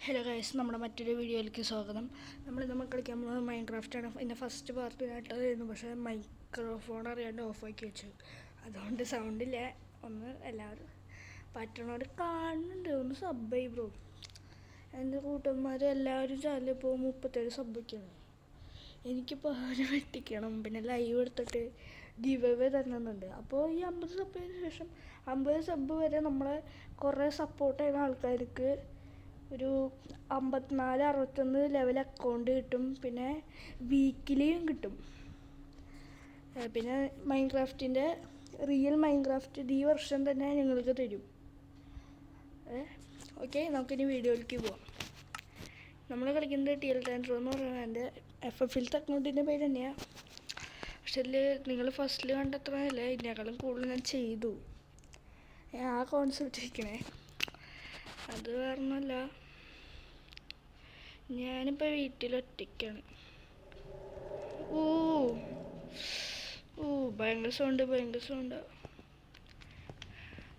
Hello guys, നമ്മുടെ മറ്റൊരു വീഡിയോയിലേക്ക് സ്വാഗതം. നമ്മൾ കളിക്കാൻ പോകുന്നത് മൈൻക്രാഫ്റ്റാണ്. ഇതിൻ്റെ ഫസ്റ്റ് പാർട്ട് കേട്ടതായിരുന്നു, പക്ഷേ മൈക്രോഫോൺ അറിയാണ്ട് ഓഫാക്കി വെച്ചു. അതുകൊണ്ട് സൗണ്ടില്ല. ഒന്ന് എല്ലാവരും പറ്റണവർ കാണുന്നുണ്ട്, ഒന്ന് സബ് ചെയ്യ് ബ്രോ. എൻ്റെ കൂട്ടന്മാർ എല്ലാവരും ചാനലിപ്പോൾ 37 സബ്ബൊക്കെയാണ്. എനിക്കിപ്പോൾ അവരെ വെട്ടിക്കണം. പിന്നെ ലൈവ് എടുത്തിട്ട് ഗിവ് അവേ തരുന്നുണ്ട്. അപ്പോൾ ഈ 50 സബ്ബിന് ശേഷം 50 സബ്ബ് വരെ നമ്മളെ കുറേ സപ്പോർട്ട് ചെയ്യുന്ന ആൾക്കാർക്ക് ഒരു 54-61 ലെവൽ അക്കൗണ്ട് കിട്ടും. പിന്നെ വീക്കിലിയും കിട്ടും. പിന്നെ മൈൻക്രാഫ്റ്റിൻ്റെ റിയൽ മൈൻക്രാഫ്റ്റ് ഈ വർഷം തന്നെ നിങ്ങൾക്ക് തരും. ഓക്കെ, നമുക്കിനി വീഡിയോയിലേക്ക് പോവാം. നമ്മൾ കളിക്കുന്നത് ടിയൽ ടാൻഡ്രോ എന്ന് പറയുന്നത് എൻ്റെ FFLത്തെ അക്കൗണ്ടിൻ്റെ പേര് തന്നെയാണ്. പക്ഷെ അതിൽ നിങ്ങൾ ഫസ്റ്റിൽ കണ്ടെത്തണമല്ല, ഇതിനേക്കാളും കൂടുതൽ ഞാൻ ചെയ്തു. ആ കോൺസെപ്റ്റ് ഇരിക്കണേ. അത് കാരണമല്ല, ഞാനിപ്പോൾ വീട്ടിലൊറ്റയ്ക്കാണ്. ഓ ഭയങ്കര സൗണ്ട്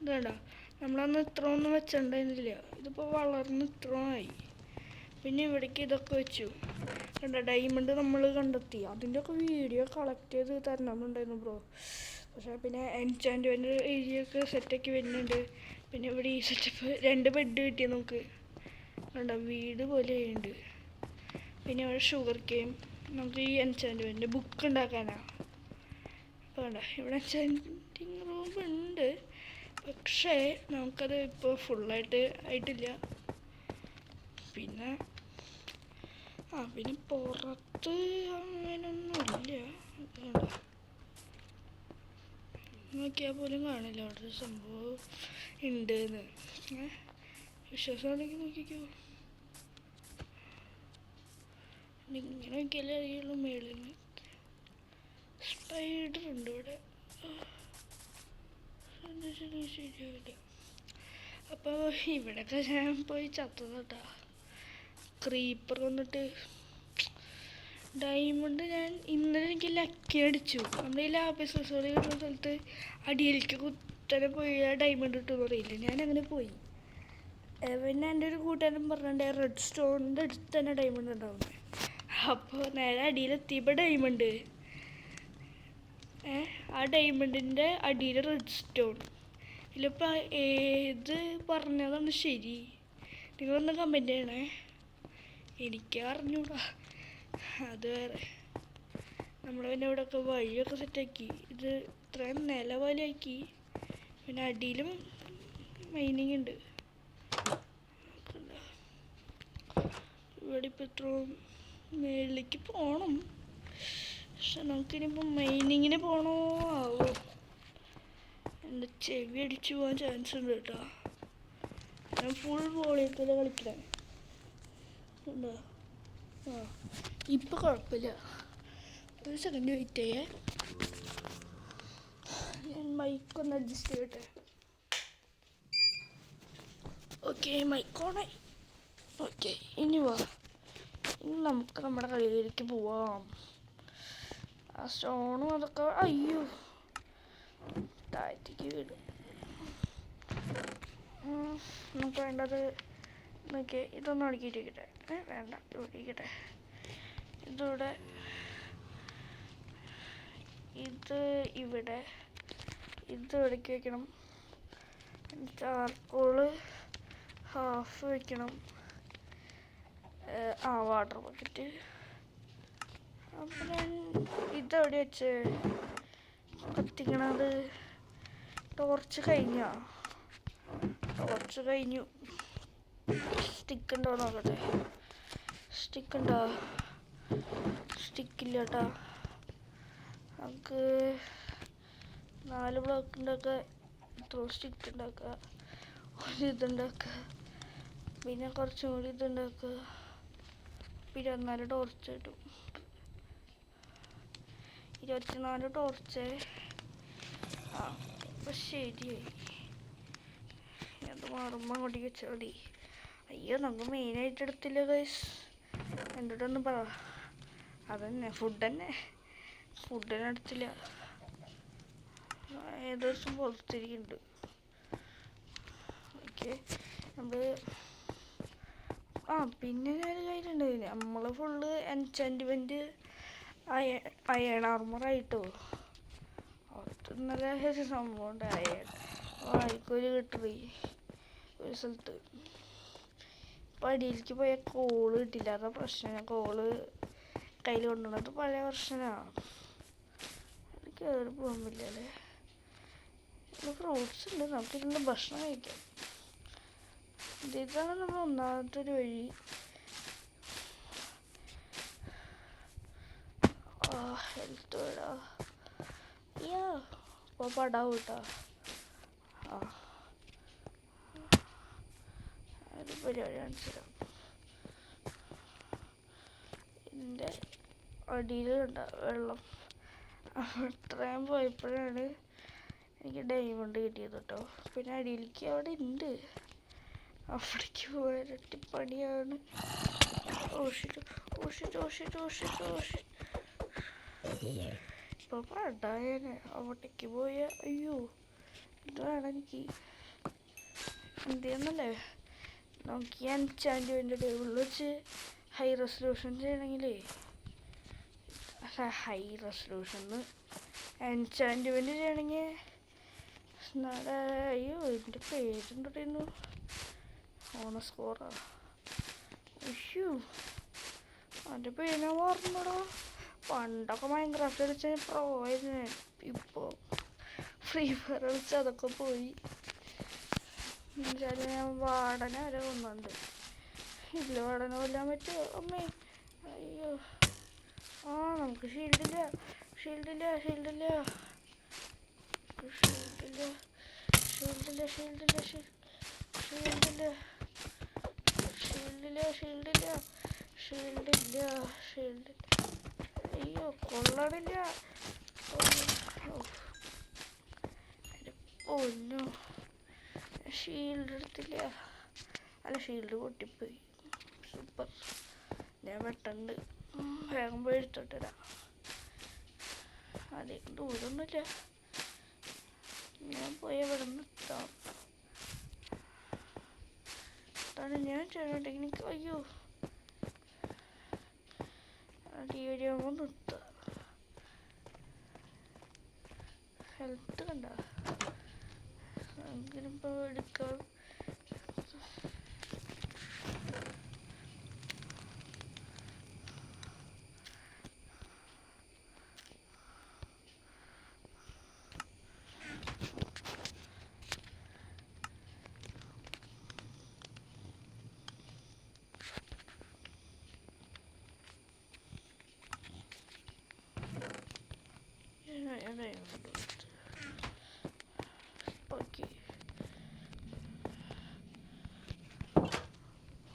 ഇതാണ്ട. നമ്മളന്ന് ഇത്രയൊന്നും വെച്ചിട്ടുണ്ടായിരുന്നില്ല. ഇതിപ്പോൾ വളർന്ന് ഇത്രയായി. പിന്നെ ഇവിടേക്ക് ഇതൊക്കെ വെച്ചു. കണ്ട, ഡയമണ്ട് നമ്മൾ കണ്ടെത്തി. അതിൻ്റെയൊക്കെ വീഡിയോ കളക്ട് ചെയ്ത് തരണമെന്നുണ്ടായിരുന്നു ബ്രോ. പക്ഷേ പിന്നെ എൻചാൻറ്റ്മെൻ്റ് ഏരിയ ഒക്കെ സെറ്റാക്കി വരുന്നുണ്ട്. പിന്നെ ഇവിടെ ഈ സെറ്റപ്പ് 2 ബെഡ് കിട്ടിയ നമുക്ക് കണ്ട, വീട് പോലെ ഉണ്ട്. പിന്നെ ഇവിടെ ഷുഗർ കെയിൻ, നമുക്ക് ഈ എൻചാൻറ്റ്മെൻ്റ് ബുക്ക് ഉണ്ടാക്കാനാണ്. അപ്പോൾ കണ്ട, ഇവിടെ എൻചാൻറ്റിങ് റൂം ഉണ്ട്, പക്ഷേ നമുക്കത് ഇപ്പോൾ ഫുള്ളായിട്ട് ആയിട്ടില്ല. പിന്നെ പുറത്ത് അങ്ങനെയൊന്നുമില്ല. നോക്കിയാൽ പോലും കാണില്ല അവിടെ ഒരു സംഭവം ഉണ്ടെന്ന്. വിശ്വാസമാണെങ്കിൽ നോക്കിക്കോ. ഇങ്ങനെ നോക്കിയാലേ അറിയുള്ളൂ. മേളിൽ നിന്ന് സ്പൈഡർ ഉണ്ട് ഇവിടെ. ശരിയാവില്ല. അപ്പോൾ ഇവിടെയൊക്കെ ഞാൻ പോയി ചത്തതാ. ക്രീപ്പർ വന്നിട്ട് ഡയമണ്ട് ഞാൻ ഇന്നലെ എനിക്ക് ലക്കി അടിച്ചു. നമ്മുടെ ഈ ലാപ്പിസ് റിസോർട്ട് കിട്ടുന്ന സ്ഥലത്ത് അടിയിലേക്ക് കുത്തനെ പോയി ഡയമണ്ട് കിട്ടുമെന്ന് അറിയില്ല. ഞാനങ്ങനെ പോയി. പിന്നെ എൻ്റെ ഒരു കൂട്ടുകാരൻ പറഞ്ഞിട്ടുണ്ട് റെഡ് സ്റ്റോണിൻ്റെ അടുത്ത് തന്നെ ഡയമണ്ട് ഉണ്ടാവുന്നത്. അപ്പോൾ നേരെ അടിയിലെത്തിയപ്പോൾ ഡയമണ്ട്, ആ ഡയമണ്ടിൻ്റെ അടിയിൽ റെഡ് സ്റ്റോൺ. ഇതിലിപ്പോൾ ഏത് പറഞ്ഞതാണ് ശരി? നിങ്ങളൊന്ന് കമൻറ്റ് ചെയ്യണേ. എനിക്ക് അറിഞ്ഞൂടാ. അത് വേറെ. നമ്മൾ പിന്നെ ഇവിടെയൊക്കെ വഴിയൊക്കെ സെറ്റാക്കി. ഇത് ഇത്രയും നില പോലെ ആക്കി. പിന്നെ അടിയിലും മൈനിങ് ഉണ്ട്. ഇവിടെ ഇപ്പം ഇത്രയും മേളിലേക്ക് പോകണം. പക്ഷെ നമുക്കിനിയിപ്പോൾ മൈനിങ്ങിന് പോകണോ ആവോ? എൻ്റെ ചെവി അടിച്ചു പോകാൻ ചാൻസ് ഉണ്ട് കേട്ടോ. ഞാൻ ഫുൾ വോളിയത്തിൽ കളിക്കണേ. ഉണ്ടോ? ഇപ്പം കുഴപ്പമില്ല. ഒരു സെക്കൻഡ് വെയിറ്റ് ചെയ്യേ. ഞാൻ മൈക്കൊന്ന് അഡ്ജസ്റ്റ് ചെയ്യട്ടെ. ഓക്കെ, മൈക്കോണായി. ഓക്കെ, ഇനി നമുക്ക് നമ്മുടെ കളിയിലേക്ക് പോവാം. ആ സ്റ്റോണും അതൊക്കെ അയ്യോ താഴത്തേക്ക് വീടും. നമുക്ക് വേണ്ടത് നോക്കിയേ, ഇതൊന്നും അടുക്കിയിട്ടിരിക്കട്ടെ. വേണ്ട, ഇവിടെ ഇരിക്കട്ടെ. ഇതിവിടെ, ഇത് ഇവിടെ, ഇത് ഇവിടേക്ക് വെക്കണം. ചാർക്കോള് ഹാഫ് വെക്കണം. Water bucket. അപ്പം ഞാൻ ഇതെവിടെ വെച്ച് കത്തിക്കണത്? ടോർച്ച് കഴിഞ്ഞു. സ്റ്റിക്ക് ഉണ്ടോ നോക്കട്ടെ. സ്റ്റിക്ക് ഉണ്ടോ? സ്റ്റിക്കില്ല കേട്ടോ. നമുക്ക് 4 ബ്ലോക്ക് ഉണ്ടാക്കുക. ഇത്ര സ്റ്റിക്ക് ഉണ്ടാക്കുക. ഇതുണ്ടാക്കുക. പിന്നെ കുറച്ചും കൂടി ഇതുണ്ടാക്കുക. 24 ടോർച്ച് കിട്ടും. 24 ടോർച്ച്. അപ്പം ശരിയായി. അത് മാറുമ്പോൾ അങ്ങോട്ടേക്ക് വെച്ചാൽ മതി. അയ്യോ, നമുക്ക് മെയിനായിട്ട് എടുത്തില്ല ഗൈസ്. എന്നോടൊന്നും പറ. അതന്നെ ഫുഡിനെടുത്തില്ല. ഏതൊരു ദിവസം പുറത്തിരിക്കുന്നുണ്ട്. ഓക്കെ, നമ്മൾ പിന്നെ ഞാൻ കാര്യമുണ്ട്, നമ്മൾ ഫുള്ള് എൻചാൻറ്റ്മെൻറ്റ് അയൺ ആർമറായിട്ടോ. അത് നല്ല സംഭവം ഉണ്ട്. വായിക്കൊരു കിട്ടി ഒരു സ്ഥലത്ത്. ഇപ്പം അടിയിലേക്ക് പോയ കോള് കിട്ടില്ല, അതാ പ്രശ്നം. കോള് കയ്യിൽ കൊണ്ടുവന്നത് പഴയ പ്രശ്നമാണ്. അത് കയറി പോകാൻ പറ്റില്ല അല്ലേ. ഫ്രൂട്ട്സ് ഉണ്ട്, നമുക്കിരുന്ന് ഭക്ഷണം കഴിക്കാം. ഇതാണ് നമ്മൾ ഒന്നാമത്തെ ഒരു വഴി. ഹെൽത്ത് വേടാ ഇപ്പോൾ പടാവും കേട്ടോ. ഒരു പരിപാടി കാണിച്ചു തരാം. ഇതിൻ്റെ അടിയിൽ കണ്ട വെള്ളം, അത്രയും പോയപ്പോഴാണ് എനിക്ക് ഡയമണ്ട് കിട്ടിയത് കേട്ടോ. പിന്നെ അടിയിലേക്ക് അവിടെ ഉണ്ട്, അവിടേക്ക് പോകാനൊട്ടി പണിയാണ്. ഇപ്പൊ പണ്ടായനെ അവിടേക്ക് പോയ അയ്യോ ഇത് വേണം എനിക്ക്. എന്തെന്നല്ലേ, നമുക്ക് ഈ എൻചാൻറ്റ്മെൻറ്റ് ടേബിളിൽ വെച്ച് ഹൈ റെസൊല്യൂഷൻ ചെയ്യണമെങ്കിലേ, ഹൈ റെസൊല്യൂഷന് എൻചാൻറ്റ്മെൻറ്റ് ചെയ്യണമെങ്കിൽ അയ്യോ ഇതിൻ്റെ പേരെന്തുണ്ടായിരുന്നു, ഓണസ്കോറാ. അയ്യോ അതിൻ്റെ പേര് ഞാൻ ഓർമ്മടോ. പണ്ടൊക്കെ മൈൻക്രാഫ്റ്റ് കളിച്ച പ്രോ ആയിരുന്നു. ഇപ്പോൾ ഫ്രീ ഫയർ കളിച്ച് അതൊക്കെ പോയി. എന്നുവെച്ചാൽ ഞാൻ വാടനെ വരെ കൊണ്ടുണ്ട്. ഇതിൽ വാടന കൊല്ലാൻ പറ്റുമോ അമ്മേ? അയ്യോ നമുക്ക് ഷീൽഡില്ല. അയ്യോ കൊള്ളണില്ല. പൊന്നു ഷീൽഡ് എടുത്തില്ല. അല്ല ഷീൽഡ് പൊട്ടിപ്പോയി. സൂപ്പർ. ഞാൻ പെട്ടെന്ന് വേഗം പോയി എടുത്തോട്ടിടാം. അധികം ദൂരമൊന്നുമില്ല, ഞാൻ പോയി ഇവിടെ നിർത്താം. അതാണ് ഞാൻ ചെയ്യണമെങ്കിൽ എനിക്ക് അയ്യോ അടി വരെയാകുമ്പോൾ നിർത്താം. ഹെൽത്ത് കണ്ട അങ്ങനിപ്പോൾ എടുക്കാം.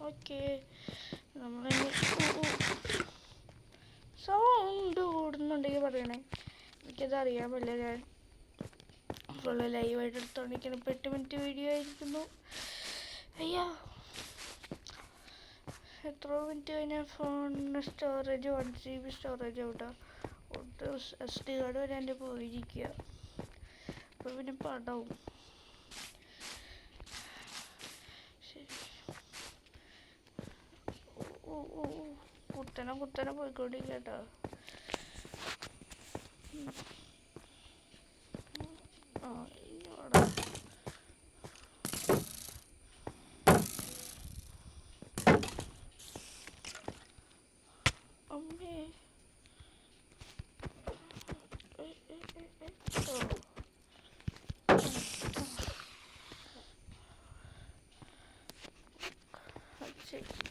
ഓക്കെ നമ്മളിനി സൗണ്ട് കൂടുന്നുണ്ടെങ്കിൽ പറയണേ, എനിക്കത് അറിയാൻ പറ്റില്ല. ഞാൻ ഫുള്ള് ലൈവായിട്ട് എടുത്തോണ്ടിരിക്കണം. ഇപ്പോൾ 8 മിനിറ്റ് വീഡിയോ ആയിരിക്കുന്നു. അയ്യോ എത്ര മിനിറ്റ് കഴിഞ്ഞാൽ ഫോണിന് സ്റ്റോറേജ് 1 GB സ്റ്റോറേജ് ആവട്ടോ. SD കാർഡ് വരെ എൻ്റെ പോയിരിക്കുക. അപ്പോൾ പിന്നെ പടാവും. ശരി കുത്തനെ പോയിക്കൊണ്ടിരിക്കുക കേട്ടോ. അമ്മേ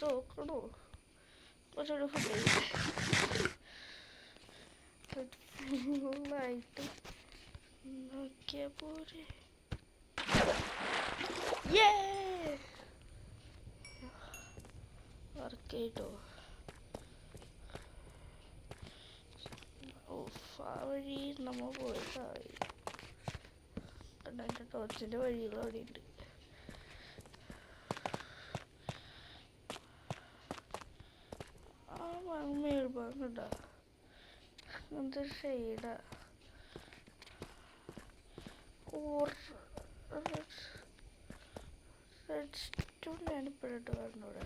നോക്കണോ കുറച്ചുകൂടെ ഫുള്ളായിട്ട് നോക്കിയാ പോരെ. വർക്ക് ചെയ്തോ. ആ വഴി നമ്മൾ പോയതായി. എൻ്റെ ടോർച്ചിൻ്റെ വഴികൾ അവിടെ ഉണ്ട്. മേൽഭാഗണ്ടാ എന്തൊരു ഷെയ്ഡാ. റെഡ് സ്റ്റോൺ ഞാനിപ്പോഴായിട്ട് കാണുന്നു ഇവിടെ.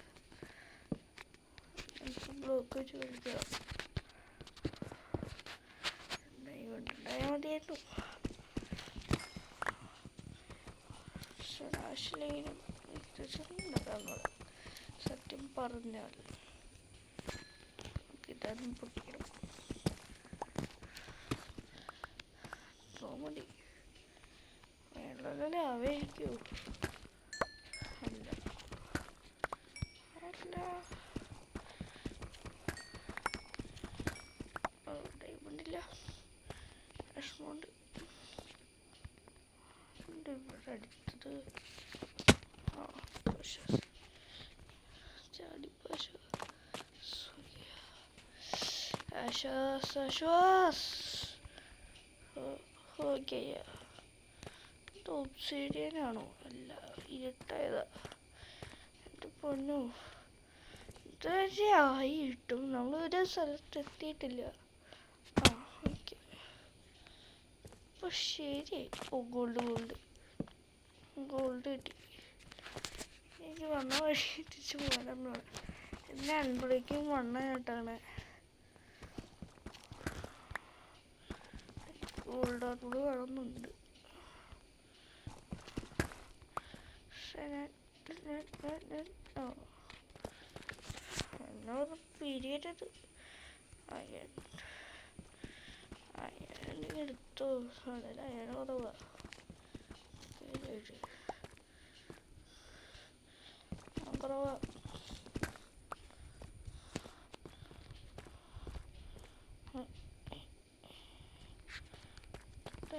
ബ്ലോക്ക് വെച്ച് കളിക്കാം. ഉണ്ടായാൽ മതിയായിരുന്നു. ശരാശരിയിലും സത്യം പറഞ്ഞാൽ ഇതാരും പൊട്ടിക്കണം. മതി വെള്ളമല്ലേ ആവേരിക്കൂ. അല്ല അല്ല ഡയമണ്ടില്ല, വിഷമമുണ്ട്. ഇവിടെ അടുത്തത് ഓക്കെ. ഇത് ഒബ്സിഡിയനാണോ? അല്ല, ഇരുട്ടായതാ. എൻ്റെ പൊന്നോ, ഇതുവരെ ആയി കിട്ടും. നമ്മളൊരു സ്ഥലത്ത് എത്തിയിട്ടില്ല. ഓക്കെ, അപ്പോൾ ശരിയായി. ഗോൾഡ് കിട്ടി. എനിക്ക് വന്ന വഴി തിരിച്ച് പോകാനാണ്. എന്നെ അൻപടേക്കും വണ്ണ കേട്ടാണ്. ഗോൾഡോട് വേണമെന്നുണ്ട്. എന്നോട് പിരിയരുത്. അയാൾ എടുത്തോ. അതിൽ അയാൾ കുറവാ. കുറവാ.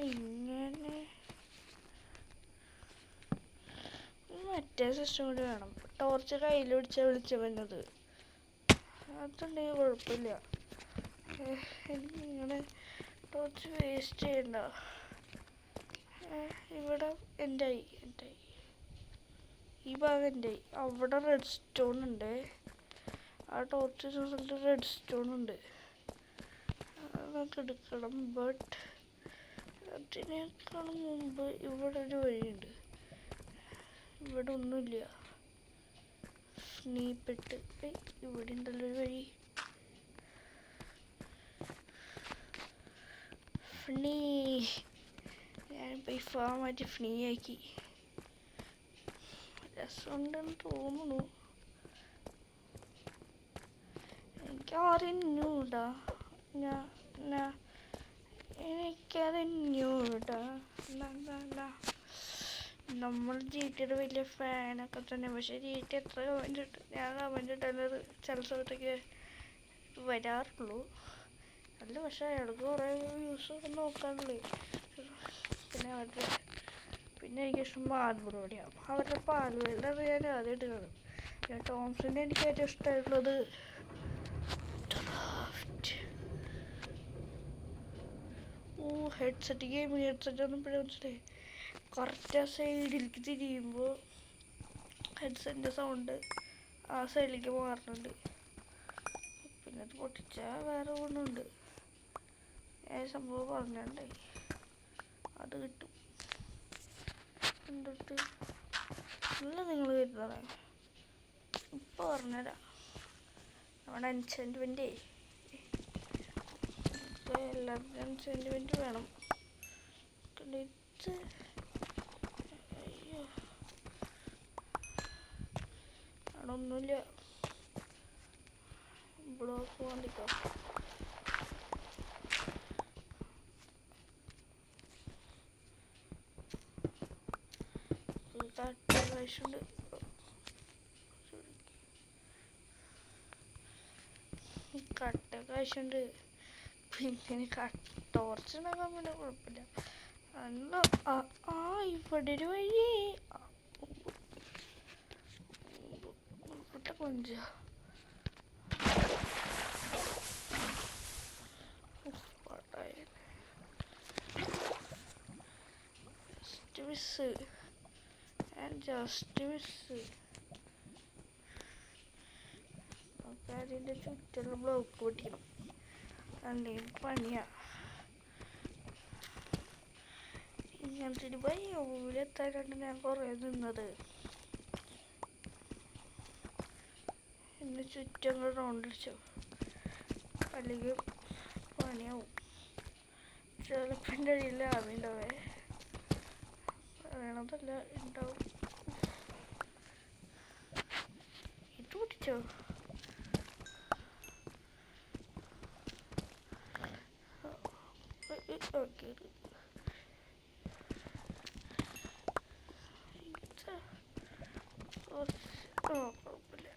ഇങ്ങനെ മറ്റേ സിസ്റ്റം കൂടി വേണം. ടോർച്ച് കയ്യിൽ പിടിച്ചാൽ വിളിച്ചു വന്നത്. അതുണ്ടെങ്കിൽ കുഴപ്പമില്ല. എനിക്ക് ഇങ്ങനെ ടോർച്ച് വേസ്റ്റ് ചെയ്യണ്ട. ഇവിടെ എൻ്റെ ഈ ഭാഗം എൻ്റെ അവിടെ റെഡ് സ്റ്റോൺ ഉണ്ട്. ആ ടോർച്ച് റിസൾട്ട് റെഡ് സ്റ്റോൺ ഉണ്ട്. അതൊക്കെ എടുക്കണം. ബട്ട് അതിനേക്കാളും മുമ്പ് ഇവിടെ ഒരു വഴിയുണ്ട്. ഇവിടെ ഒന്നുമില്ല. സ്നീപ്പെട്ട് ഇവിടെ ഉണ്ടല്ലോ ഒരു വഴി. ഞാനിപ്പോൾ ഈ ഫാം മാറ്റി ഫ്രീ ആക്കി. രസമുണ്ടെന്ന് തോന്നുന്നു. എനിക്കറിഞ്ഞൂടാ. എനിക്കറിഞ്ഞൂടാ. നമ്മൾ ജിടിയുടെ വലിയ ഫാനൊക്കെ തന്നെ. പക്ഷേ ജിടി എത്ര കമൻറ്റ് ഇട്ട് ഞാൻ കമൻറ്റ് ഇട്ടാൽ ചില സമയത്തൊക്കെ വരാറുള്ളൂ. അല്ല, പക്ഷെ അയാൾക്ക് കുറേ വ്യൂസൊക്കെ നോക്കാറുള്ളൂ. പിന്നെ എനിക്കിഷ്ടം പാൽപൊടിയാണ്. അവരുടെ പാൽവെള്ളം ഞാൻ ആദ്യമായിട്ട് കാണും. പിന്നെ ടോംസിൻ്റെ എനിക്ക് ഏറ്റവും ഇഷ്ടമായിട്ടുള്ളത് ഹെഡ്സെറ്റ്. ഗെയിമിങ് ഹെഡ്സെറ്റ് ഒന്നും ഇപ്പോഴും മനസ്സിലായി. കറക്റ്റ് ആ സൈഡിലേക്ക് തിരിയുമ്പോൾ ഹെഡ്സെറ്റിൻ്റെ സൗണ്ട് ആ സൈഡിലേക്ക് മാറുന്നുണ്ട്. പിന്നെ അത് പൊട്ടിച്ചാൽ വേറെ ഒന്നുണ്ട്. സംഭവം പറഞ്ഞിട്ടുണ്ടായി. അത് കിട്ടും. എന്നിട്ട് നല്ല നിങ്ങൾ കരുതാറേ. ഇപ്പോൾ പറഞ്ഞുതരാം. നമ്മുടെ എൻചാൻറ്റ്മെൻറ്റേ എല്ലാവർക്കും എൻചാൻറ്റ്മെൻറ്റ് വേണം. ഇത് അയ്യോ അവിടെ ഒന്നുമില്ല. ബ്ലോക്ക് വേണ്ടിക്കോ. കാശുണ്ട്. കട്ട കാശുണ്ട്. പിന്നെ ടോർച്ച് ഉണ്ടാക്കാൻ പിന്നെ കുഴപ്പമില്ല. അല്ല ഇവിടെ ഒരു വഴി. ഇവിടെ കൊഞ്ച ജസ്റ്റ് മിസ്. അതിൻ്റെ ചുറ്റുള്ള ബ്ലോക്ക് പൊട്ടിക്കണം. അല്ലെങ്കിൽ പണിയാ. ഇങ്ങനത്തെ ഒരു വഴിയെത്താനാണ് ഞാൻ കുറേ നിന്നത്. എന്നെ ചുറ്റും റൗണ്ട് അടിച്ചു. അല്ലെങ്കിൽ പണിയാവും. ചിലപ്പോൾ എൻ്റെ കയ്യിൽ ലാഭമുണ്ടാവേ, പറയണതല്ല ഉണ്ടാവും. ഇത് പിടിച്ചോ? ഓക്കെ കുഴപ്പമില്ല.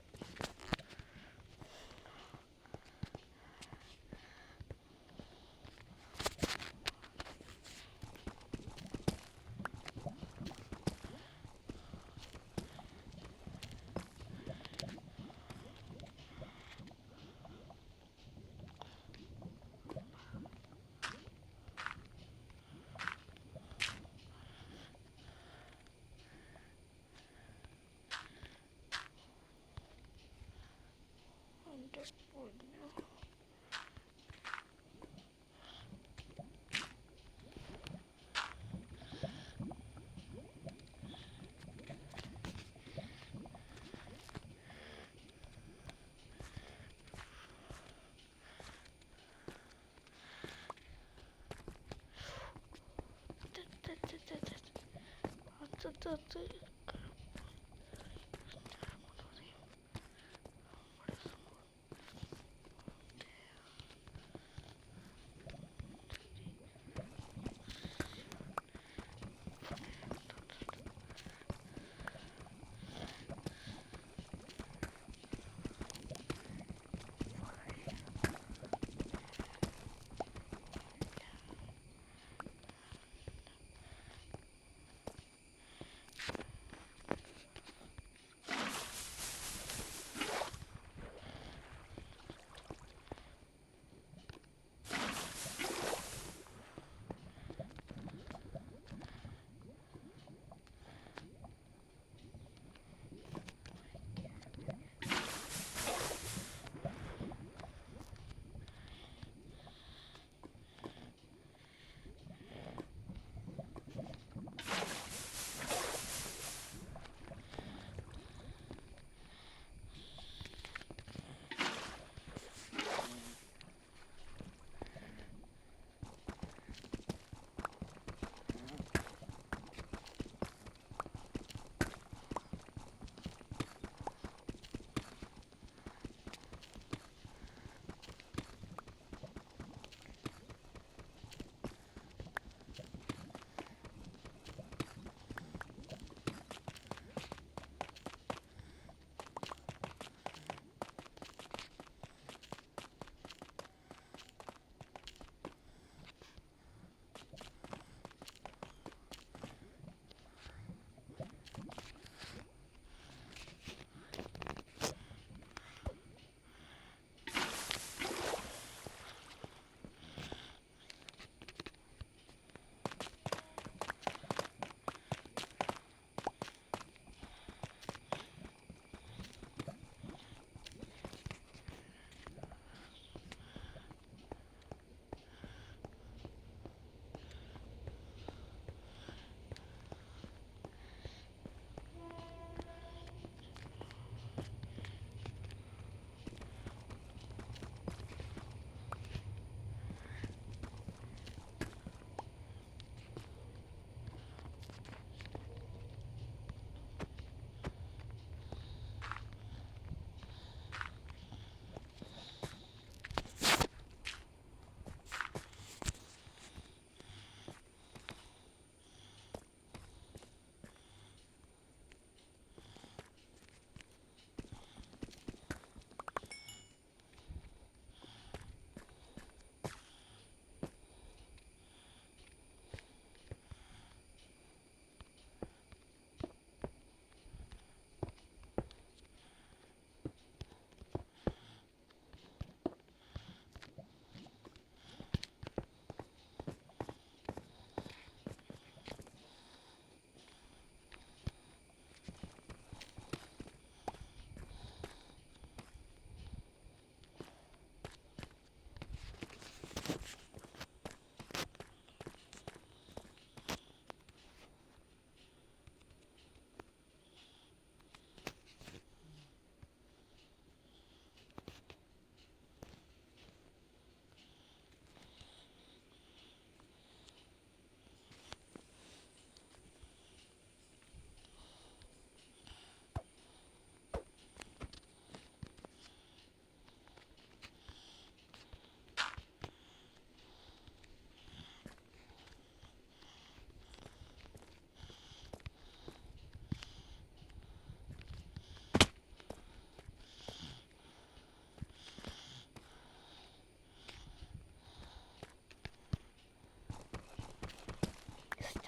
എൻ്റെ പൊന്നോ, അത്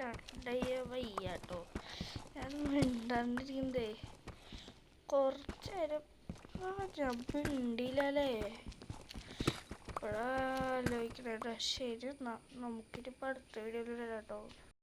സ്റ്റാർട്ട് ചെയ്യാൻ വയ്യാട്ടോ. ഞാൻ മിണ്ടാണ്ടിരിക്കുന്നതേ കുറച്ച് നേരം ഞാൻ മിണ്ടിയില്ലല്ലേ. ഇപ്പോഴാലോചിക്കണേട്ടാ. ശരി എന്നാ നമുക്കിനിപ്പോൾ അടുത്ത വീഡിയോയിൽ വരാം കേട്ടോ.